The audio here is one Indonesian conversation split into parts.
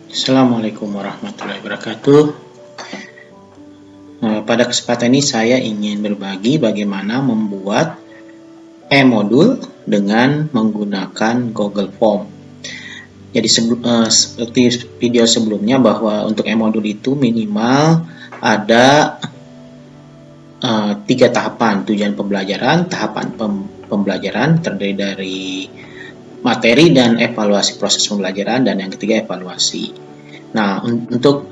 Assalamualaikum warahmatullahi wabarakatuh. Pada kesempatan ini saya ingin berbagi bagaimana membuat e-modul dengan menggunakan Google Form. Jadi seperti video sebelumnya bahwa untuk e-modul itu minimal ada 3 tahapan tujuan pembelajaran. Tahapan pembelajaran terdiri dari materi dan evaluasi proses pembelajaran, dan yang ketiga evaluasi. Nah, untuk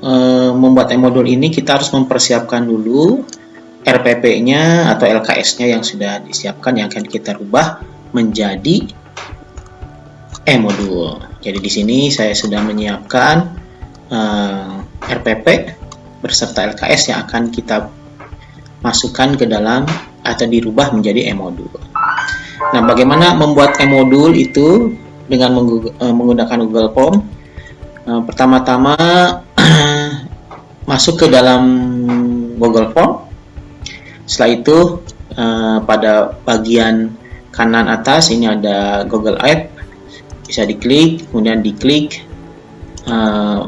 membuat e-modul ini kita harus mempersiapkan dulu RPP-nya atau LKS-nya yang sudah disiapkan, yang akan kita rubah menjadi e-modul. Jadi di sini saya sudah menyiapkan RPP beserta LKS yang akan kita masukkan ke dalam atau dirubah menjadi e-modul. Nah, bagaimana membuat e-modul itu dengan menggunakan Google Form? Pertama-tama masuk ke dalam Google Form. Setelah itu pada bagian kanan atas ini ada Google App, bisa diklik, kemudian diklik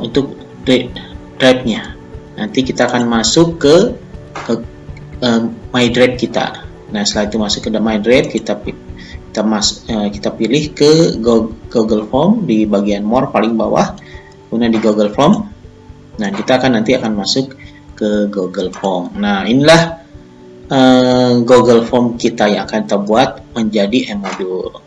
untuk drive-nya. Nanti kita akan masuk ke My Drive kita. Nah, setelah itu masuk ke My Drive, kita pilih ke Google Form di bagian More paling bawah, kemudian di Google Form. Nah, kita nanti akan masuk ke Google Form. Nah, inilah Google Form kita yang akan kita buat menjadi e-modul.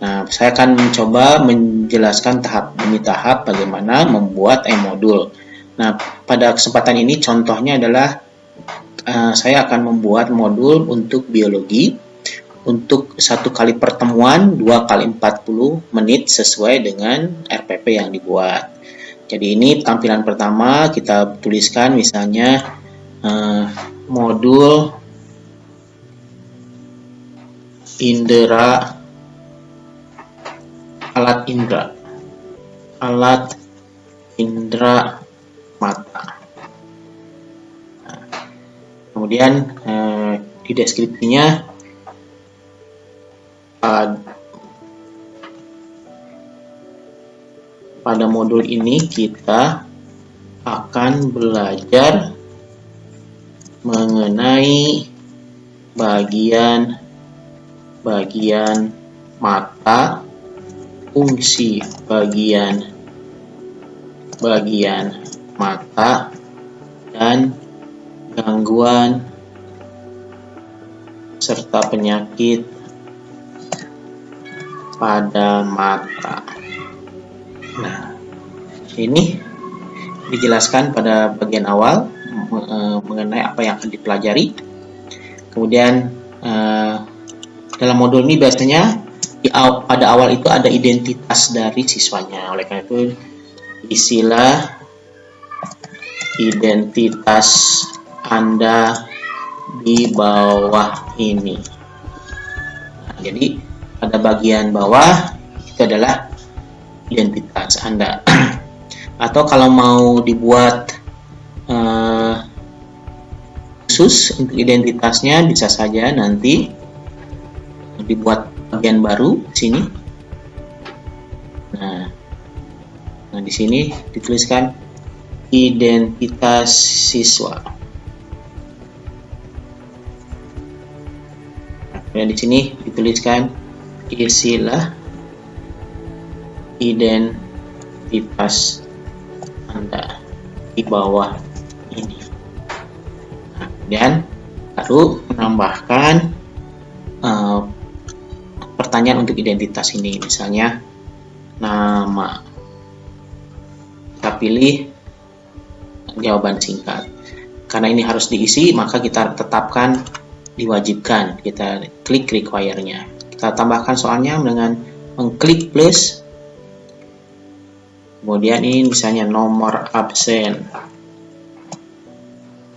Nah, saya akan mencoba menjelaskan tahap demi tahap bagaimana membuat e-modul. Nah, pada kesempatan ini contohnya adalah saya akan membuat modul untuk biologi untuk 1 kali pertemuan 2 kali 40 menit sesuai dengan RPP yang dibuat. Jadi ini tampilan pertama, kita tuliskan misalnya modul indera, alat indera mata. Kemudian di deskripsinya pada modul ini kita akan belajar mengenai bagian mata, fungsi bagian mata, dan gangguan serta penyakit pada mata. Nah, ini dijelaskan pada bagian awal mengenai apa yang akan dipelajari. Kemudian dalam modul ini biasanya pada awal itu ada identitas dari siswanya. Oleh karena itu isilah identitas Anda di bawah ini. Nah, jadi pada bagian bawah itu adalah identitas Anda. Atau kalau mau dibuat khusus untuk identitasnya, bisa saja nanti dibuat bagian baru di sini. Nah, di sini dituliskan identitas siswa. Nah, di sini dituliskan isilah identitas Anda di bawah ini. Nah, kemudian baru menambahkan pertanyaan untuk identitas ini, misalnya nama. Kita pilih jawaban singkat. Karena ini harus diisi, maka kita tetapkan diwajibkan. Kita klik require-nya. Kita tambahkan soalnya dengan mengklik plus. Kemudian ini misalnya nomor absen.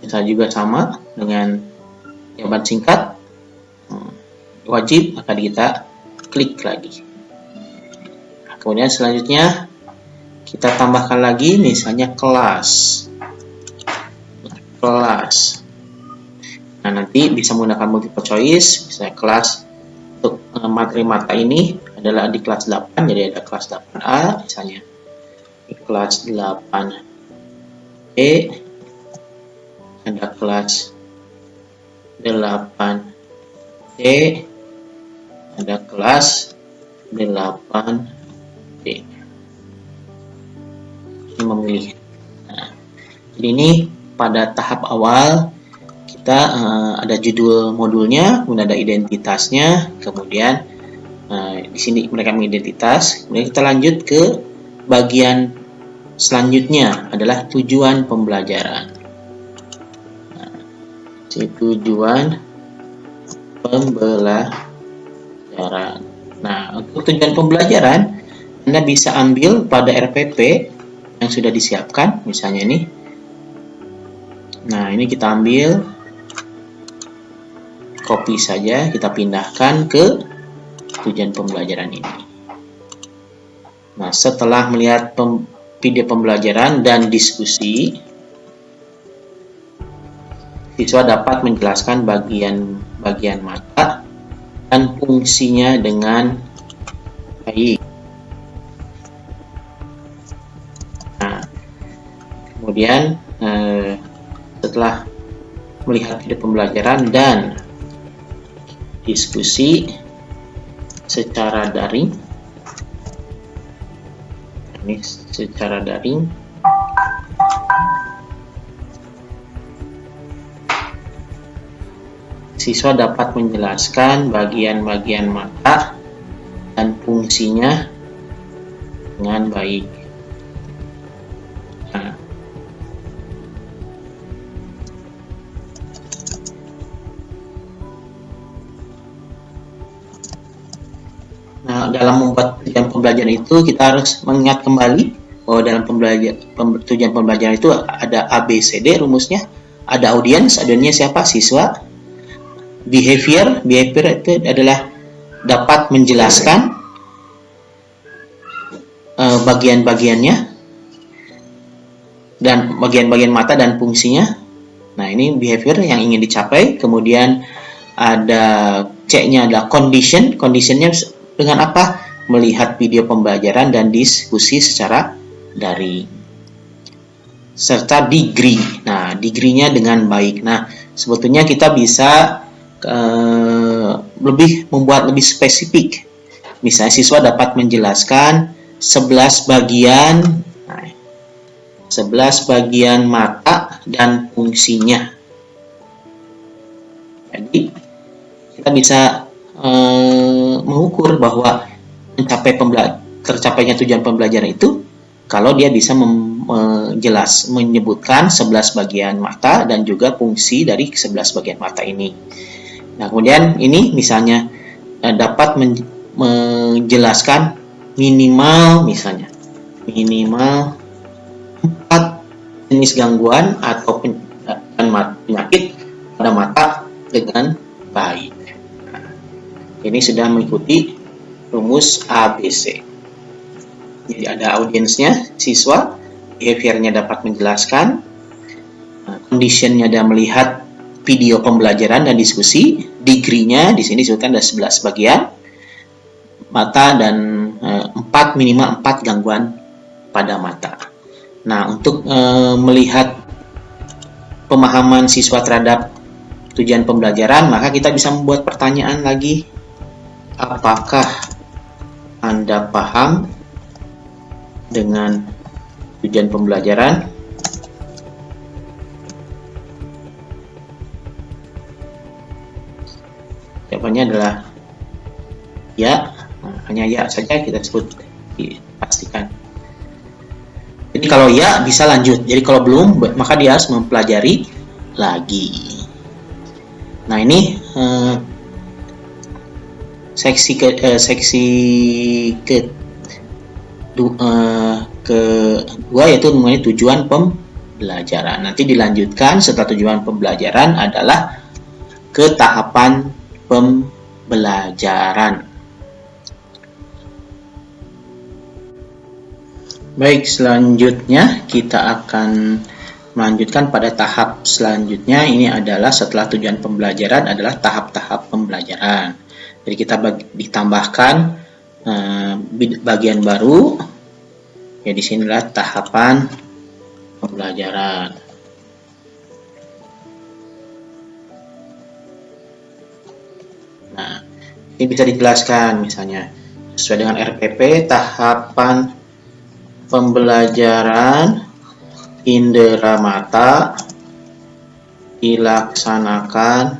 Bisa juga sama dengan jawaban singkat. Wajib, maka kita klik lagi. Nah, kemudian selanjutnya kita tambahkan lagi misalnya kelas. Nah, nanti bisa menggunakan multiple choice, misalnya kelas untuk materi mata ini adalah di kelas 8, jadi ada kelas 8A misalnya. kelas 8D, ada kelas 8C, ada kelas 8D. Ini memilih. Nah, jadi ini pada tahap awal kita ada judul modulnya, kemudian ada identitasnya, kemudian di sini mereka mengidentitas. Kemudian kita lanjut ke bagian selanjutnya adalah tujuan pembelajaran. Nah, tujuan pembelajaran. Nah, untuk tujuan pembelajaran Anda bisa ambil pada RPP yang sudah disiapkan, misalnya ini. Nah, ini kita ambil, copy saja, kita pindahkan ke tujuan pembelajaran ini. Nah, setelah melihat video pembelajaran dan diskusi, siswa dapat menjelaskan bagian mata dan fungsinya dengan baik. Nah, kemudian setelah melihat video pembelajaran dan diskusi secara daring, ini secara daring, siswa dapat menjelaskan bagian-bagian mata dan fungsinya dengan baik. Nah, dalam membuat tujuan pembelajaran itu kita harus mengingat kembali bahwa dalam tujuan pembelajaran itu ada ABCD rumusnya, ada audiensnya siapa? Siswa. Behavior itu adalah dapat menjelaskan bagian-bagiannya dan bagian-bagian mata dan fungsinya. Nah, ini behavior yang ingin dicapai. Kemudian ada C-nya adalah condition. Conditionnya dengan apa? Melihat video pembelajaran dan diskusi secara daring. Serta degree. Nah, degree-nya dengan baik. Nah, sebetulnya kita bisa membuat lebih spesifik. Misalnya siswa dapat menjelaskan 11 bagian mata dan fungsinya. Jadi kita bisa mengukur bahwa tercapainya tujuan pembelajaran itu kalau dia bisa menyebutkan 11 bagian mata dan juga fungsi dari 11 bagian mata ini. Nah, kemudian ini misalnya dapat menjelaskan minimal 4 jenis gangguan atau penyakit pada mata dengan baik. Nah, ini sudah mengikuti rumus ABC. Jadi ada audiensnya, siswa, behaviornya dapat menjelaskan, conditionnya ada melihat video pembelajaran dan diskusi, degree-nya di sini disebutkan ada 11 bagian mata dan minimal 4 gangguan pada mata. Nah, untuk melihat pemahaman siswa terhadap tujuan pembelajaran, maka kita bisa membuat pertanyaan lagi. Apakah Anda paham dengan tujuan pembelajaran? Jawabannya adalah ya. Nah, hanya ya saja kita sebut, dipastikan. Jadi kalau ya bisa lanjut. Jadi kalau belum, maka dia harus mempelajari lagi. Nah, ini seksi kedua yaitu mengenai tujuan pembelajaran. Nanti dilanjutkan setelah tujuan pembelajaran adalah ke tahapan pembelajaran. Baik, selanjutnya kita akan melanjutkan pada tahap selanjutnya. Ini adalah setelah tujuan pembelajaran adalah tahap-tahap pembelajaran. Jadi kita ditambahkan bagian baru Ya, disinilah tahapan pembelajaran. Nah, ini bisa dijelaskan misalnya sesuai dengan RPP, tahapan pembelajaran indera mata dilaksanakan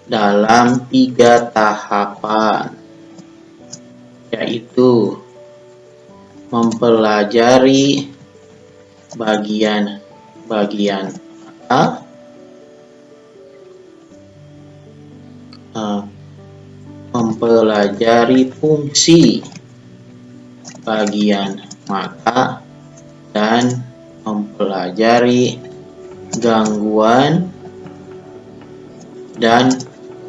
dalam 3 tahapan, yaitu mempelajari bagian-bagian mata, mempelajari fungsi bagian mata, dan mempelajari gangguan dan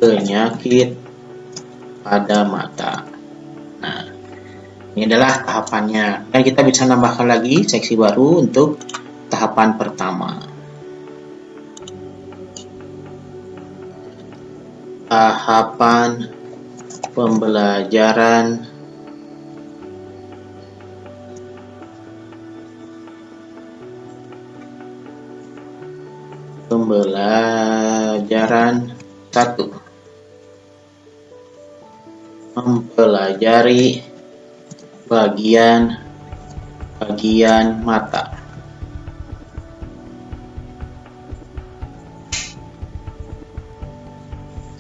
penyakit pada mata. Nah, ini adalah tahapannya. Dan kita bisa nambahkan lagi seksi baru untuk tahapan pertama. Tahapan pembelajaran pembelajaran 1. Mempelajari bagian-bagian mata.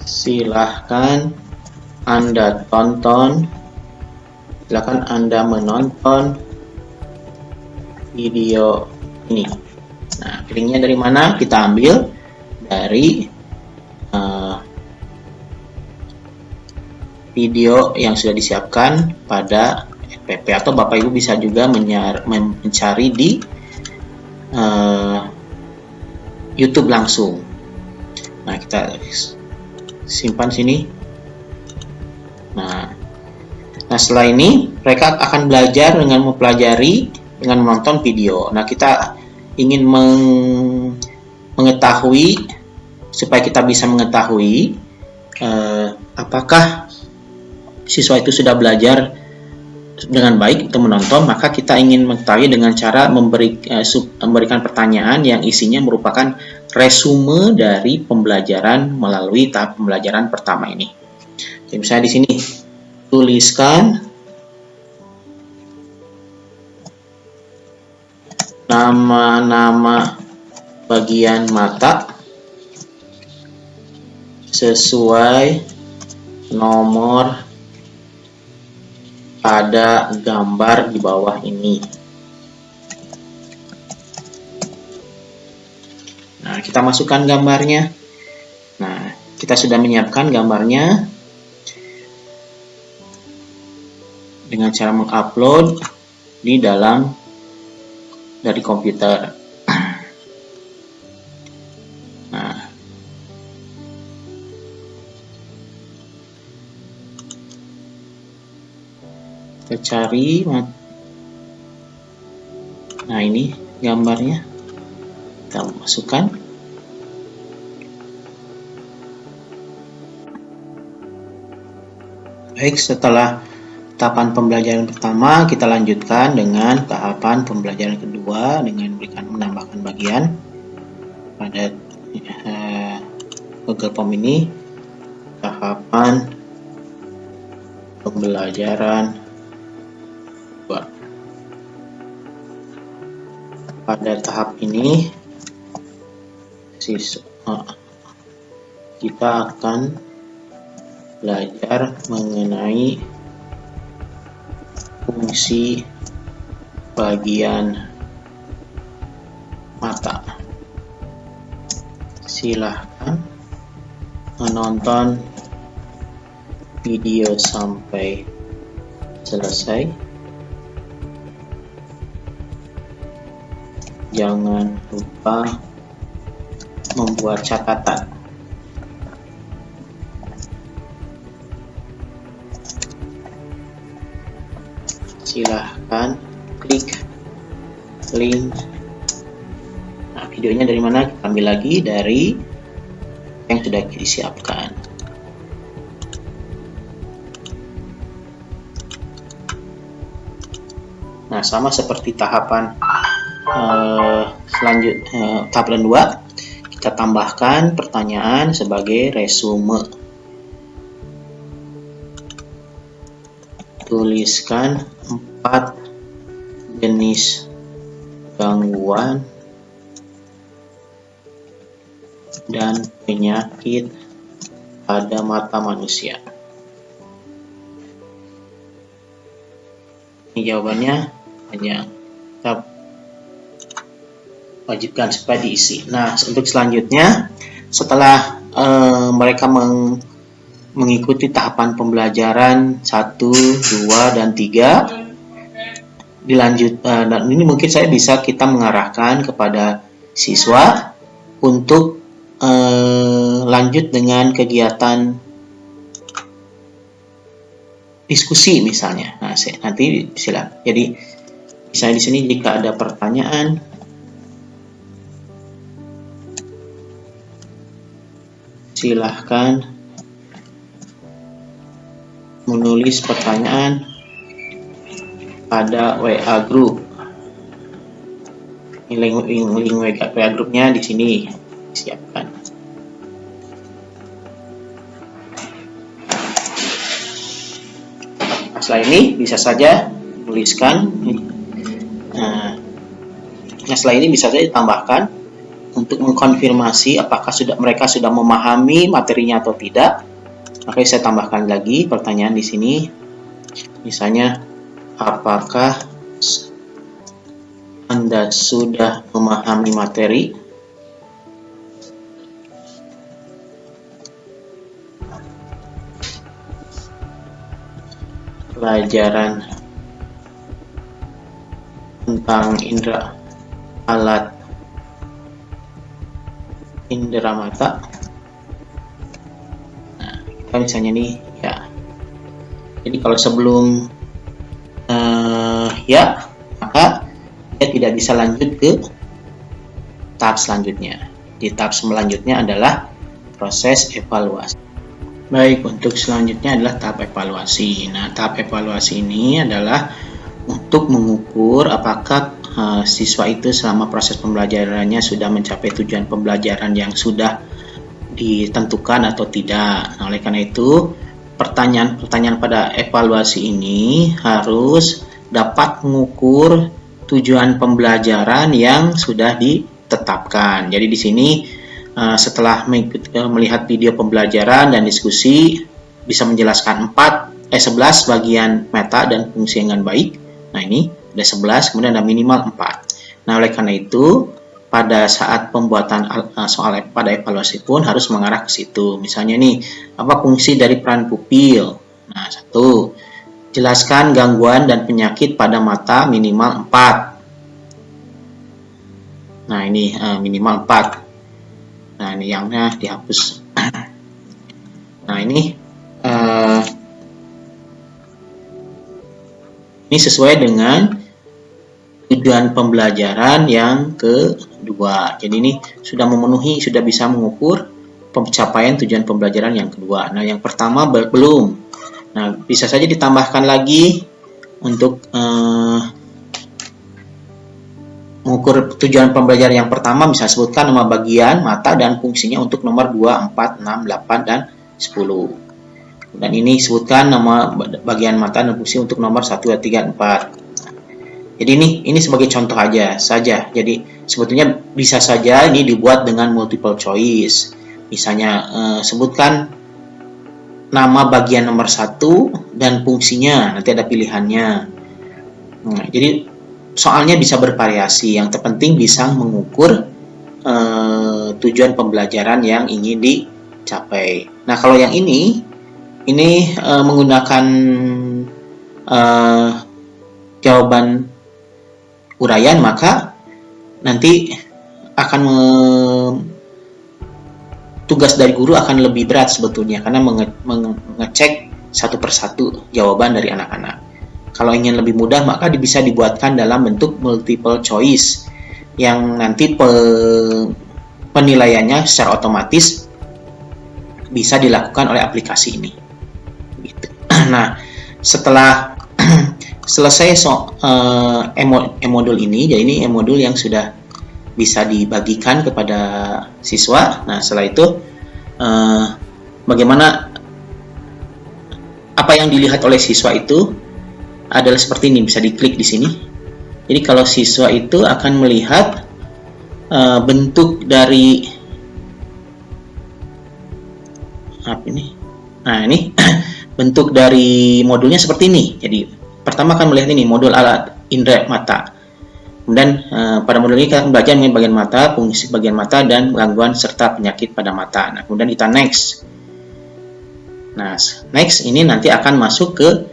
Silahkan Anda menonton video ini. Nah, linknya dari mana? Kita ambil dari video yang sudah disiapkan pada RPP, atau Bapak Ibu bisa juga mencari di YouTube langsung. Nah, kita simpan sini. Nah, setelah ini mereka akan belajar dengan mempelajari dengan menonton video. Nah, kita ingin mengetahui, supaya kita bisa mengetahui apakah siswa itu sudah belajar dengan baik untuk menonton, maka kita ingin mengetahui dengan cara memberikan pertanyaan yang isinya merupakan resume dari pembelajaran melalui tahap pembelajaran pertama ini. Jadi misalnya di sini tuliskan nama-nama bagian mata sesuai nomor pada gambar di bawah ini. Nah, kita masukkan gambarnya. Nah, kita sudah menyiapkan gambarnya dengan cara mengupload dari komputer. Nah, kita cari. Nah, ini gambarnya, kita masukkan. Baik, setelah tahapan pembelajaran pertama, kita lanjutkan dengan tahapan pembelajaran kedua dengan menambahkan bagian pada Google Form ini. Tahapan pembelajaran pada tahap ini kita akan belajar mengenai fungsi bagian mata. Silahkan menonton video sampai selesai. Jangan lupa membuat catatan. Silahkan klik link. Nah, videonya dari mana? Kita ambil lagi dari yang sudah disiapkan. Nah, sama seperti tahapan tahapan 2, kita tambahkan pertanyaan sebagai resume. Tuliskan 4 jenis gangguan dan penyakit pada mata manusia. Ini jawabannya hanya kita wajibkan supaya diisi. Nah, untuk selanjutnya, setelah mereka mengikuti tahapan pembelajaran 1, 2, dan 3, dilanjut, dan ini mungkin kita mengarahkan kepada siswa untuk lanjut dengan kegiatan diskusi misalnya. Nah, nanti silakan. Jadi misalnya di sini jika ada pertanyaan, silahkan menulis pertanyaan pada WA group. Ini link WA grupnya di sini siapkan. Setelah ini bisa saja tuliskan. Nah, setelah ini bisa saja ditambahkan untuk mengkonfirmasi apakah mereka sudah memahami materinya atau tidak. Maka saya tambahkan lagi pertanyaan di sini. Misalnya, apakah Anda sudah memahami materi? Pelajaran tentang alat indera mata. Nah, kita misalnya nih, ya. Jadi kalau sebelum ya, maka dia tidak bisa lanjut ke tahap selanjutnya. Di tahap selanjutnya adalah proses evaluasi. Baik, untuk selanjutnya adalah tahap evaluasi. Nah, tahap evaluasi ini adalah untuk mengukur apakah siswa itu selama proses pembelajarannya sudah mencapai tujuan pembelajaran yang sudah ditentukan atau tidak. Nah, oleh karena itu, pertanyaan-pertanyaan pada evaluasi ini harus dapat mengukur tujuan pembelajaran yang sudah ditetapkan. Jadi di sini setelah melihat video pembelajaran dan diskusi, bisa menjelaskan 11 bagian meta dan fungsi dengan baik. Nah, ini ada 11, kemudian ada minimal 4. Nah, oleh karena itu, pada saat pembuatan soal pada evaluasi pun harus mengarah ke situ. Misalnya nih, apa fungsi dari peran pupil? Nah, 1, jelaskan gangguan dan penyakit pada mata minimal 4. Nah, ini minimal 4. Nah, ini yangnya dihapus. Nah, ini sesuai dengan tujuan pembelajaran yang kedua. Jadi ini sudah memenuhi, sudah bisa mengukur pencapaian tujuan pembelajaran yang kedua. Nah, yang pertama belum. Nah, bisa saja ditambahkan lagi untuk mengukur tujuan pembelajaran yang pertama, misalnya sebutkan nama bagian mata dan fungsinya untuk nomor 2, 4, 6, 8, dan 10. Dan ini sebutkan nama bagian mata dan fungsi untuk nomor 1, 2, 3, 4. Jadi ini sebagai contoh saja. Jadi sebetulnya bisa saja ini dibuat dengan multiple choice. Misalnya sebutkan nama bagian nomor 1 dan fungsinya, nanti ada pilihannya. Nah, jadi soalnya bisa bervariasi, yang terpenting bisa mengukur tujuan pembelajaran yang ingin dicapai. Nah, kalau yang ini menggunakan jawaban uraian, maka nanti akan tugas dari guru akan lebih berat sebetulnya, karena mengecek satu persatu jawaban dari anak-anak. Kalau ingin lebih mudah, maka bisa dibuatkan dalam bentuk multiple choice yang nanti penilaiannya secara otomatis bisa dilakukan oleh aplikasi ini. Gitu. Nah, setelah selesai e-modul ini, jadi ini e-modul yang sudah bisa dibagikan kepada siswa. Nah, setelah itu bagaimana apa yang dilihat oleh siswa itu adalah seperti ini, bisa diklik di sini. Jadi kalau siswa itu akan melihat bentuk dari apa ini? Nah, ini bentuk dari modulnya seperti ini. Jadi pertama akan melihat ini modul alat indera mata. Kemudian pada modul ini kita akan belajar mengenai bagian mata, fungsi bagian mata, dan gangguan serta penyakit pada mata. Nah, kemudian kita next. Nah, next ini nanti akan masuk ke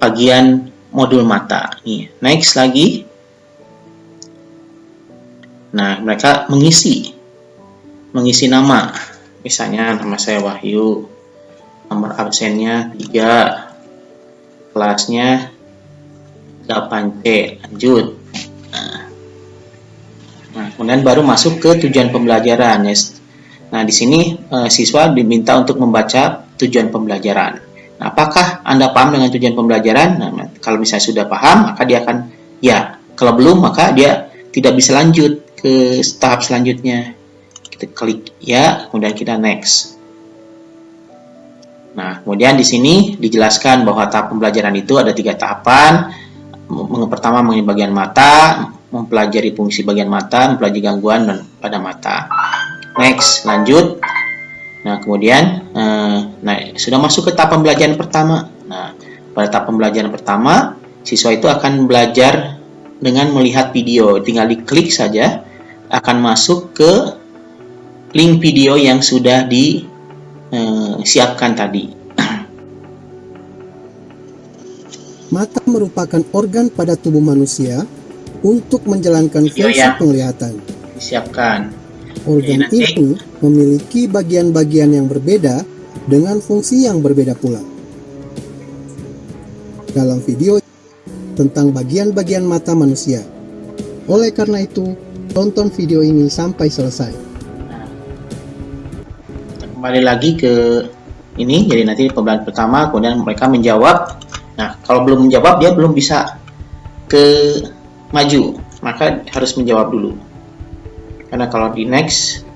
bagian modul mata. Nih, next lagi. Nah, mereka mengisi nama. Misalnya nama saya Wahyu, nomor absennya 3, kelasnya 8C, lanjut. Nah, kemudian baru masuk ke tujuan pembelajaran. Nah, di sini siswa diminta untuk membaca tujuan pembelajaran. Nah, apakah Anda paham dengan tujuan pembelajaran? Nah, kalau misalnya sudah paham, maka dia akan ya. Kalau belum, maka dia tidak bisa lanjut ke tahap selanjutnya. Kita klik ya, kemudian kita next. Nah, kemudian di sini dijelaskan bahwa tahap pembelajaran itu ada 3 tahapan. Pertama mengenai bagian mata, mempelajari fungsi bagian mata, mempelajari gangguan pada mata. Next, lanjut. Nah, kemudian sudah masuk ke tahap pembelajaran pertama. Nah, pada tahap pembelajaran pertama, siswa itu akan belajar dengan melihat video. Tinggal diklik saja, akan masuk ke link video yang sudah disiapkan tadi. Mata merupakan organ pada tubuh manusia untuk menjalankan fungsi penglihatan. Disiapkan. Organ ini memiliki bagian-bagian yang berbeda dengan fungsi yang berbeda pula. Dalam video tentang bagian-bagian mata manusia. Oleh karena itu, tonton video ini sampai selesai. Kembali lagi ke ini, jadi nanti pembelajaran pertama, kemudian mereka menjawab. Nah, kalau belum menjawab, dia belum bisa ke maju, maka harus menjawab dulu. Karena kalau di next,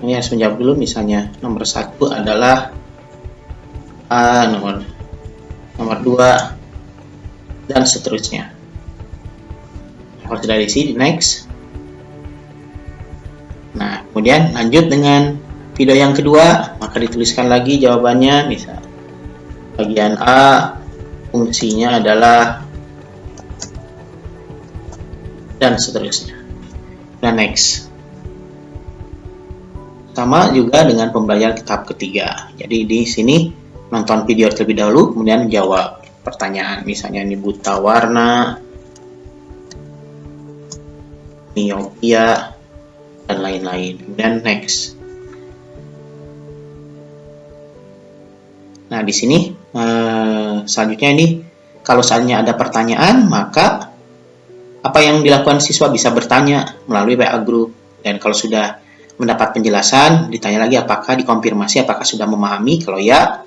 ini harus menjawab dulu. Misalnya nomor 1 adalah A, nomor 2, dan seterusnya. Kalau sudah diisi, di next. Nah, kemudian lanjut dengan video yang kedua, maka dituliskan lagi jawabannya. Misal bagian A, fungsinya adalah, dan seterusnya. Dan next. Sama juga dengan pembelajaran tahap ketiga. Jadi di sini nonton video terlebih dahulu, kemudian jawab pertanyaan. Misalnya ini buta warna, miopia, dan lain-lain. Kemudian next. Nah, di sini selanjutnya ini, kalau seandainya ada pertanyaan, maka apa yang dilakukan siswa bisa bertanya melalui WA group. Dan kalau sudah mendapat penjelasan, ditanya lagi apakah dikonfirmasi apakah sudah memahami. Kalau ya,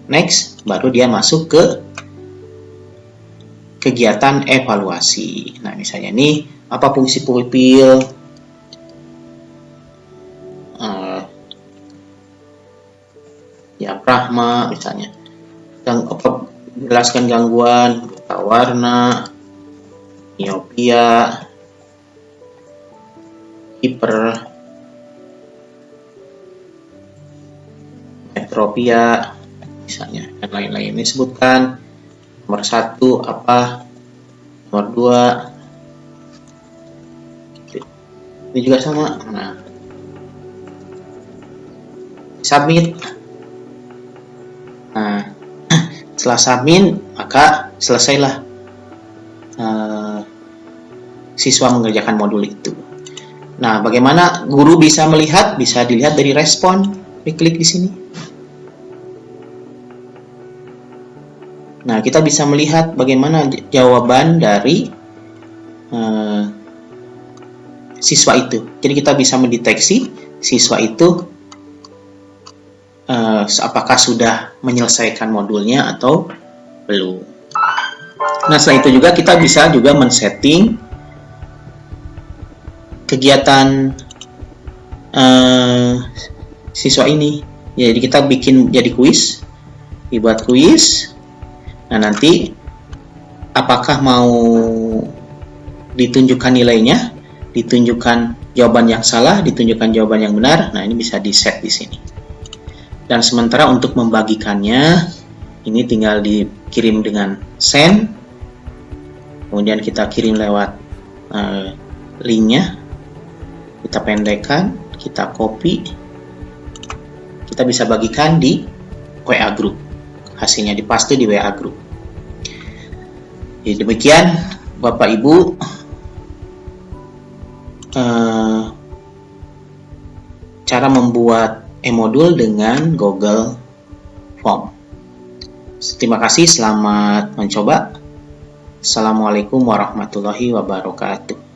next, baru dia masuk ke kegiatan evaluasi. Nah, misalnya ini apa fungsi pupil, diafragma misalnya, jelaskan gangguan buta warna, miopia, hipermetropia misalnya, dan lain-lain. Ini sebutkan nomor 1 apa, nomor 2 ini juga sama. Nah, submit. Nah, setelah submit, maka selesailah siswa mengerjakan modul itu. Nah, bagaimana guru bisa melihat? Bisa dilihat dari respon. Klik di sini. Nah, kita bisa melihat bagaimana jawaban dari siswa itu. Jadi kita bisa mendeteksi siswa itu apakah sudah menyelesaikan modulnya atau belum. Nah, setelah itu juga kita bisa juga men-setting kegiatan siswa ini. Jadi kita bikin jadi kuis, dibuat kuis. Nah, nanti apakah mau ditunjukkan nilainya, ditunjukkan jawaban yang salah, ditunjukkan jawaban yang benar. Nah, ini bisa di-set di sini. Dan sementara untuk membagikannya, ini tinggal dikirim dengan send. Kemudian kita kirim lewat linknya. Kita pendekkan, kita copy. Kita bisa bagikan di WA group. Hasilnya dipaste di WA group. Jadi demikian Bapak Ibu cara membuat e-modul dengan Google Form. Terima kasih, selamat mencoba. Assalamualaikum warahmatullahi wabarakatuh.